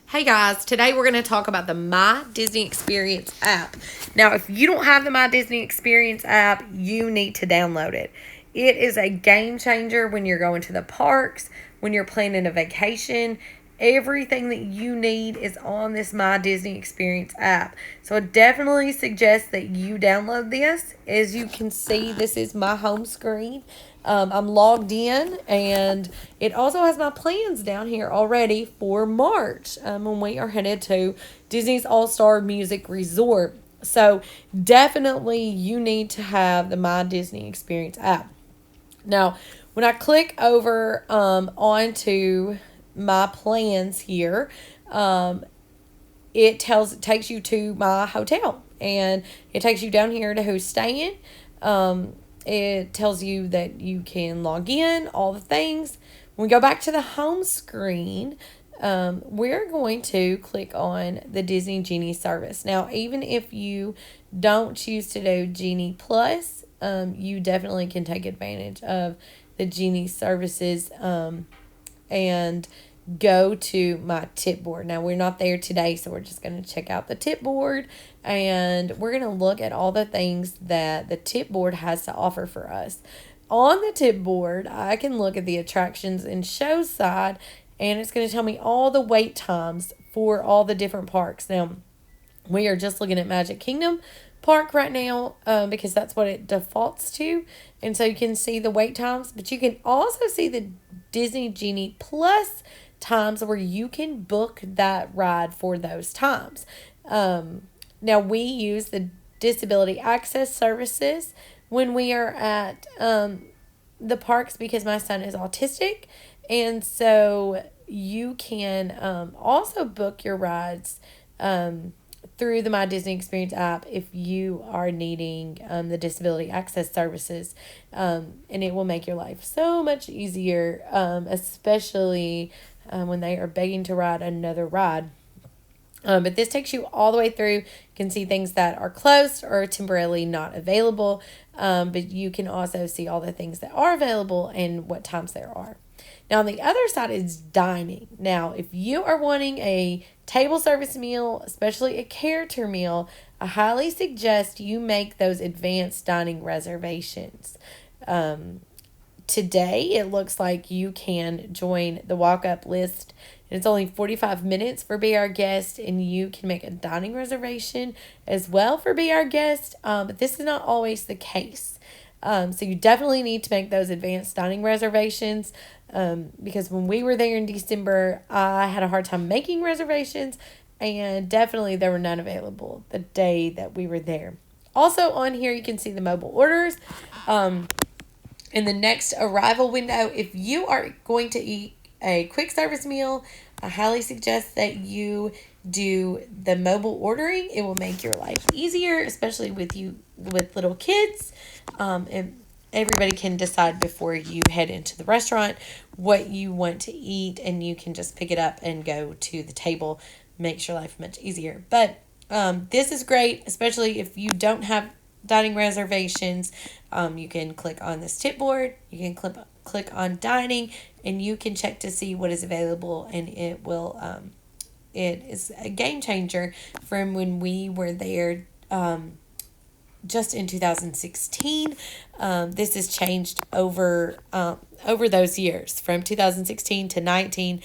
Hey guys, today we're going to talk about the My Disney Experience app. Now, if you don't have the My Disney Experience app, you need to download it. It is a game changer when you're going to the parks, when you're planning a vacation. Everything that you need is on this My Disney Experience app. So I definitely suggest that you download this. As you can see, this is my home screen. I'm logged in, and it also has my plans down here already for March when we are headed to Disney's All Star Music Resort. So definitely you need to have the My Disney Experience app. Now, when I click over onto my plans here, it takes you to my hotel, and it takes you down here to who's staying. It tells you that you can log in, all the things. When we go back to the home screen, we're going to click on the Disney Genie service. Now, even if you don't choose to do Genie Plus, you definitely can take advantage of the Genie services and go to my tip board. Now, we're not there today, so we're just going to check out the tip board, and we're going to look at all the things that the tip board has to offer for us. On the tip board, I can look at the attractions and shows side, and it's going to tell me all the wait times for all the different parks. Now, we are just looking at Magic Kingdom Park right now because that's what it defaults to. And so you can see the wait times, but you can also see the Disney Genie Plus times where you can book that ride for those times. Now, we use the disability access services when we are at the parks because my son is autistic. And so you can also book your rides through the My Disney Experience app if you are needing the disability access services. And it will make your life so much easier, especially when they are begging to ride another ride. But this takes you all the way through. You can see things that are closed or temporarily not available. But you can also see all the things that are available and what times there are. Now, on the other side is dining. Now, if you are wanting a table service meal, especially a character meal, I highly suggest you make those advanced dining reservations. Today, it looks like you can join the walk-up list. It's only 45 minutes for Be Our Guest, and you can make a dining reservation as well for Be Our Guest, but this is not always the case. So you definitely need to make those advanced dining reservations because when we were there in December, I had a hard time making reservations, and definitely there were none available the day that we were there. Also on here, you can see the mobile orders. In the next arrival window, if you are going to eat a quick service meal, I highly suggest that you do the mobile ordering. It will make your life easier, especially with little kids. And everybody can decide before you head into the restaurant what you want to eat, and you can just pick it up and go to the table. Makes your life much easier. But this is great, especially if you don't have dining reservations. You can click on this tip board. You can click on dining, and you can check to see what is available, and it will it is a game changer from when we were there just in 2016. This has changed over those years from 2016 to 19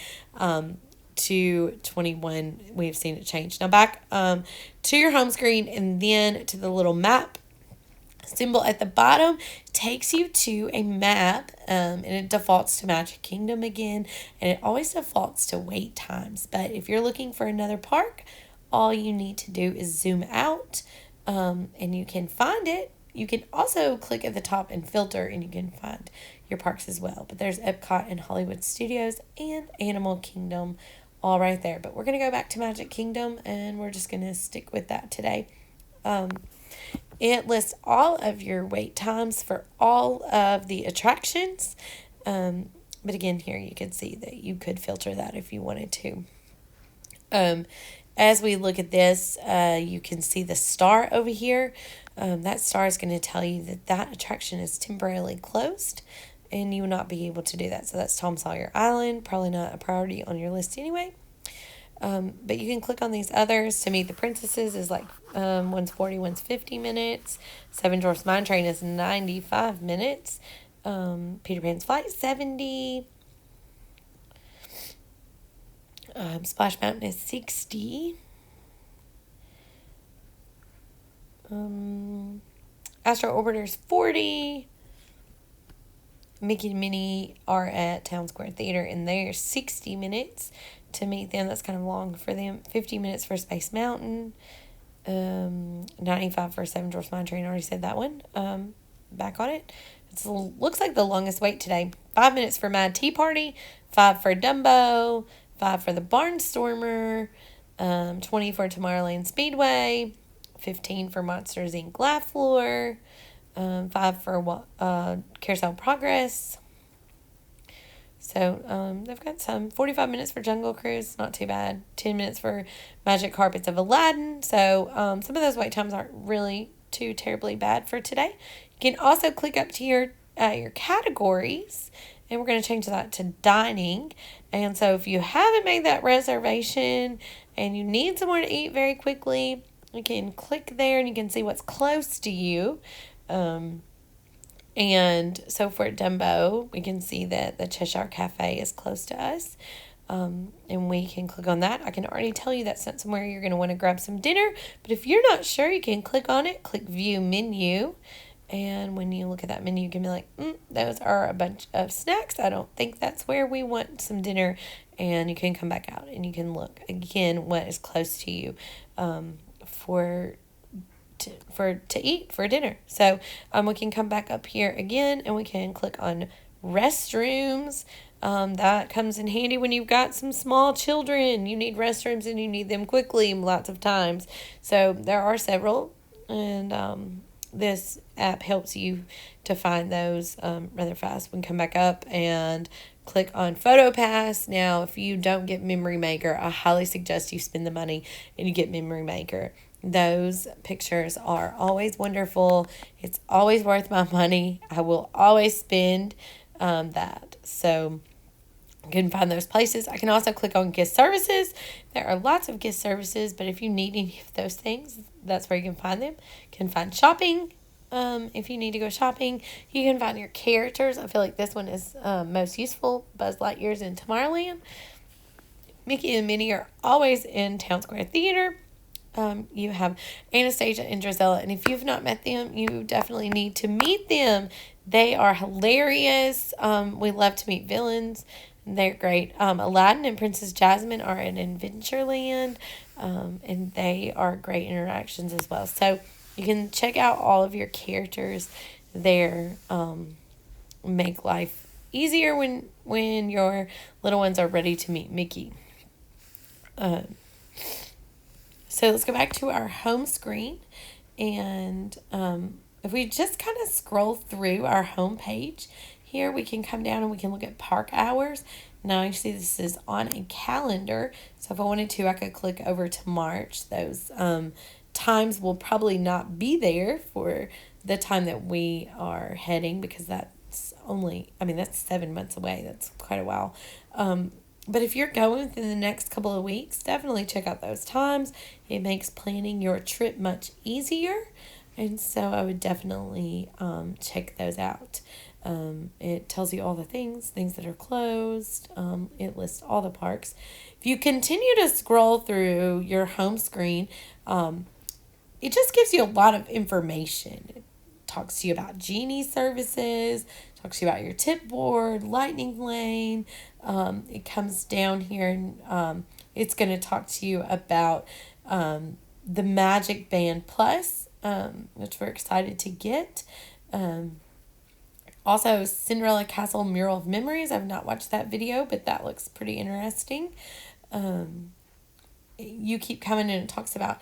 to 21. We've seen it change. Now back to your home screen, and then to the little map symbol at the bottom takes you to a map, and it defaults to Magic Kingdom again, and it always defaults to wait times. But if you're looking for another park, all you need to do is zoom out, and you can find it. You can also click at the top and filter, and you can find your parks as well. But there's Epcot and Hollywood Studios and Animal Kingdom all right there. But we're going to go back to Magic Kingdom, and we're just going to stick with that today. It lists all of your wait times for all of the attractions. But again, here you can see that you could filter that if you wanted to. As we look at this, you can see the star over here. That star is going to tell you that that attraction is temporarily closed, and you will not be able to do that. So that's Tom Sawyer Island, probably not a priority on your list anyway. But you can click on these others. To Meet the Princesses is like one's 40, one's 50 minutes. Seven Dwarfs Mine Train is 95 minutes. Peter Pan's Flight 70. Splash Mountain is 60. Astro Orbiter's 40. Mickey and Minnie are at Town Square Theater, and they're 60 minutes to meet them. That's kind of long for them. 50 minutes for Space Mountain. 95 for Seven Dwarfs Mine Train. I already said that one. Back on it. It looks like the longest wait today. 5 minutes for Mad Tea Party. 5 for Dumbo. 5 for the Barnstormer. 20 for Tomorrowland Speedway. 15 for Monsters Inc. Laugh Floor. 5 for Carousel Progress. So they've got some. 45 minutes for Jungle Cruise, not too bad. 10 minutes for Magic Carpets of Aladdin. So some of those wait times aren't really too terribly bad for today. You can also click up to your categories, and we're going to change that to dining. And so if you haven't made that reservation and you need somewhere to eat very quickly, you can click there and you can see what's close to you. And so for Dumbo, we can see that the Cheshire Cafe is close to us. And we can click on that. I can already tell you that's not somewhere you're going to want to grab some dinner. But if you're not sure, you can click on it, click View Menu. And when you look at that menu, you can be like, those are a bunch of snacks. I don't think that's where we want some dinner. And you can come back out and you can look again what is close to you to eat for dinner. So we can come back up here again and we can click on restrooms. That comes in handy when you've got some small children. You need restrooms and you need them quickly lots of times. So there are several, and this app helps you to find those rather fast. We can come back up and click on PhotoPass. Now, if you don't get Memory Maker, I highly suggest you spend the money and you get Memory Maker. Those pictures are always wonderful. It's always worth my money. I will always spend that. So you can find those places. I can also click on gift services. There are lots of gift services, but if you need any of those things, that's where you can find them. You can find shopping. If you need to go shopping, you can find your characters. I feel like this one is most useful. Buzz Lightyear's in Tomorrowland. Mickey and Minnie are always in Town Square Theater. You have Anastasia and Drizella, and if you've not met them, you definitely need to meet them. They are hilarious. We love to meet villains. They're great. Aladdin and Princess Jasmine are in Adventureland, and they are great interactions as well. So you can check out all of your characters there. Make life easier when your little ones are ready to meet Mickey. So let's go back to our home screen, and if we just kind of scroll through our home page here, we can come down and we can look at park hours. Now you see this is on a calendar, so if I wanted to, I could click over to March. Those times will probably not be there for the time that we are heading, because that's 7 months away. That's quite a while. But if you're going within the next couple of weeks, definitely check out those times. It makes planning your trip much easier. And so I would definitely check those out. It tells you all the things that are closed. It lists all the parks. If you continue to scroll through your home screen, it just gives you a lot of information. It talks to you about Genie services, talks to you about your tip board, lightning lane. It comes down here and it's going to talk to you about the Magic Band Plus, which we're excited to get. Also, Cinderella Castle Mural of Memories. I've not watched that video, but that looks pretty interesting. You keep coming and it talks about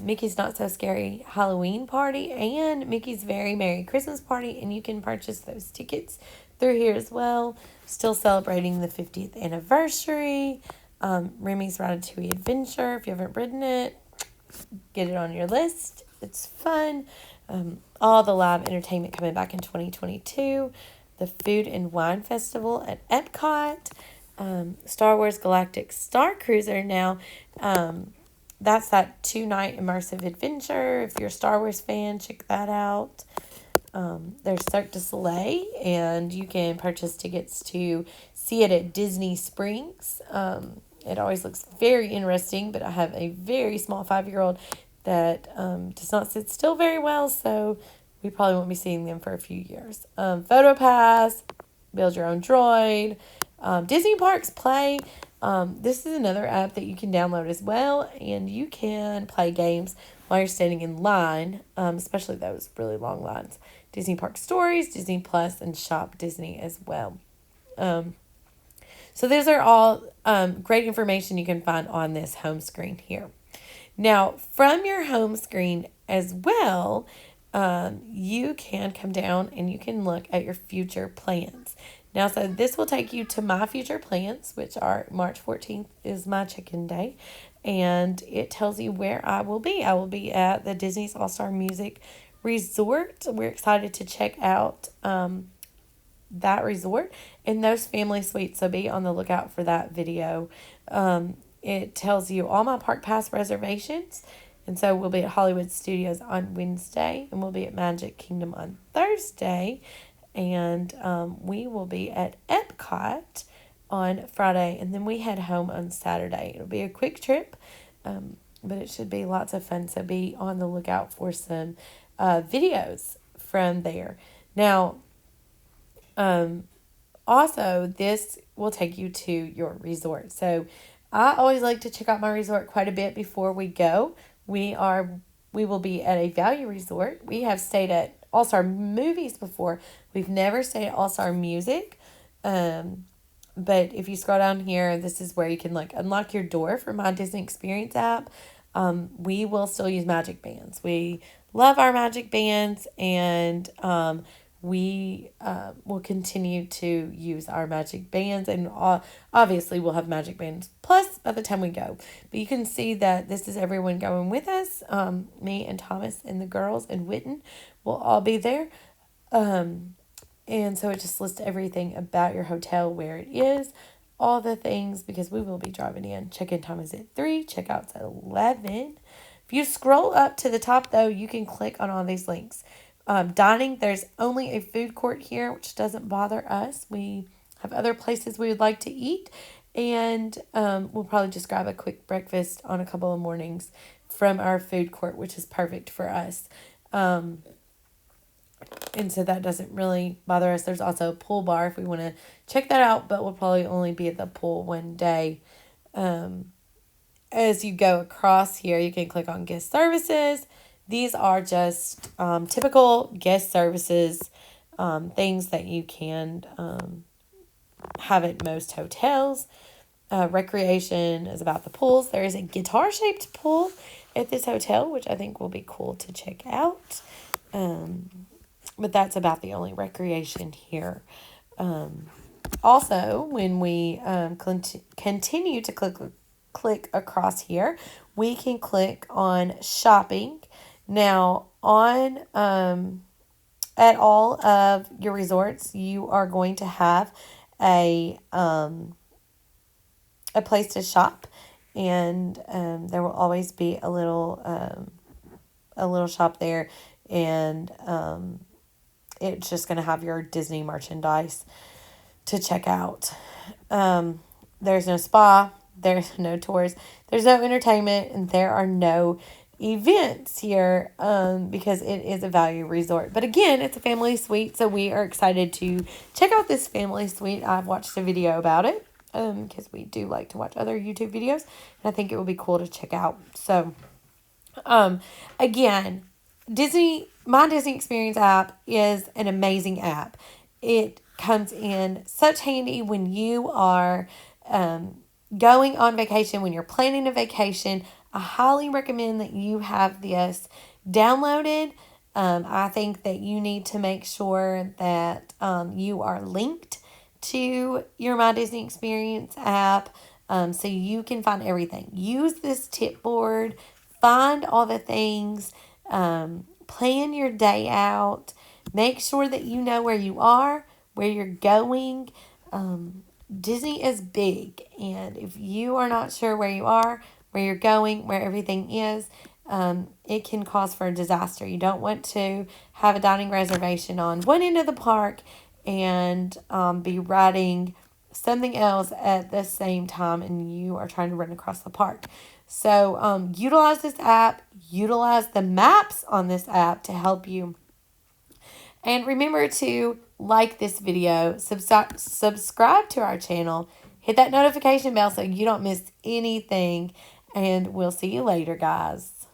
Mickey's Not So Scary Halloween Party and Mickey's Very Merry Christmas Party, and you can purchase those tickets through here as well. Still celebrating the 50th anniversary. Remy's Ratatouille Adventure. If you haven't ridden it, get it on your list. It's fun. All the live entertainment coming back in 2022. The Food and Wine Festival at Epcot. Star Wars Galactic Star Cruiser. Now, that's that 2-night immersive adventure. If you're a Star Wars fan, check that out. There's Cirque du Soleil, and you can purchase tickets to see it at Disney Springs. It always looks very interesting, but I have a very small 5-year-old that does not sit still very well, so we probably won't be seeing them for a few years. Photo Pass, Build Your Own Droid, Disney Parks Play. This is another app that you can download as well, and you can play games while you're standing in line, especially those really long lines. Disney Park Stories, Disney Plus, and Shop Disney as well. So those are all great information you can find on this home screen here. Now, from your home screen as well, you can come down and you can look at your future plans. Now, so this will take you to my future plans, which are March 14th is my check-in day. And it tells you where I will be. I will be at the Disney's All-Star Music Resort. We're excited to check out that resort and those family suites. So be on the lookout for that video. It tells you all my park pass reservations. And so we'll be at Hollywood Studios on Wednesday, and we'll be at Magic Kingdom on Thursday. And we will be at Epcot on Friday, and then we head home on Saturday. It'll be a quick trip, but it should be lots of fun. So be on the lookout for some videos from there. Now, also, this will take you to your resort. So I always like to check out my resort quite a bit before we go. We will be at a value resort. We have stayed at All-Star Movies before. We've never stayed at All-Star Music. But if you scroll down here, this is where you can unlock your door for My Disney Experience app. We will still use Magic Bands. We love our Magic Bands, and we will continue to use our Magic Bands, and obviously we'll have Magic Bands Plus by the time we go. But you can see that this is everyone going with us. Me and Thomas and the girls and Witten will all be there. And so it just lists everything about your hotel, where it is, all the things, because we will be driving in. Check-in time is at 3, checkout's at 11. If you scroll up to the top, though, you can click on all these links. Dining, there's only a food court here, which doesn't bother us. We have other places we would like to eat, and we'll probably just grab a quick breakfast on a couple of mornings from our food court, which is perfect for us. And so that doesn't really bother us. There's also a pool bar if we want to check that out, but we'll probably only be at the pool one day. As you go across here, you can click on guest services. These are just typical guest services, things that you can have at most hotels. Recreation is about the pools. There is a guitar-shaped pool at this hotel, which I think will be cool to check out. But that's about the only recreation here. Also, when we continue to click across here, we can click on shopping. Now, on at all of your resorts, you are going to have a place to shop, and there will always be a little shop there, and it's just going to have your Disney merchandise to check out. There's no spa, there's no tours, there's no entertainment, and there are no events here because it is a value resort. But again, it's a family suite, so we are excited to check out this family suite. I've watched a video about it because we do like to watch other YouTube videos, and I think it would be cool to check out. So again, My Disney Experience app is an amazing app. It comes in such handy when you are going on vacation, when you're planning a vacation. I highly recommend that you have this downloaded. I think that you need to make sure that you are linked to your My Disney Experience app so you can find everything. Use this tip board, find all the things, plan your day out, make sure that you know where you are, where you're going, Disney is big, and if you are not sure where you are, where you're going, where everything is, it can cause for a disaster. You don't want to have a dining reservation on one end of the park and be riding something else at the same time, and you are trying to run across the park. So utilize this app, utilize the maps on this app to help you. And remember to like this video, subscribe to our channel, hit that notification bell so you don't miss anything, and we'll see you later, guys.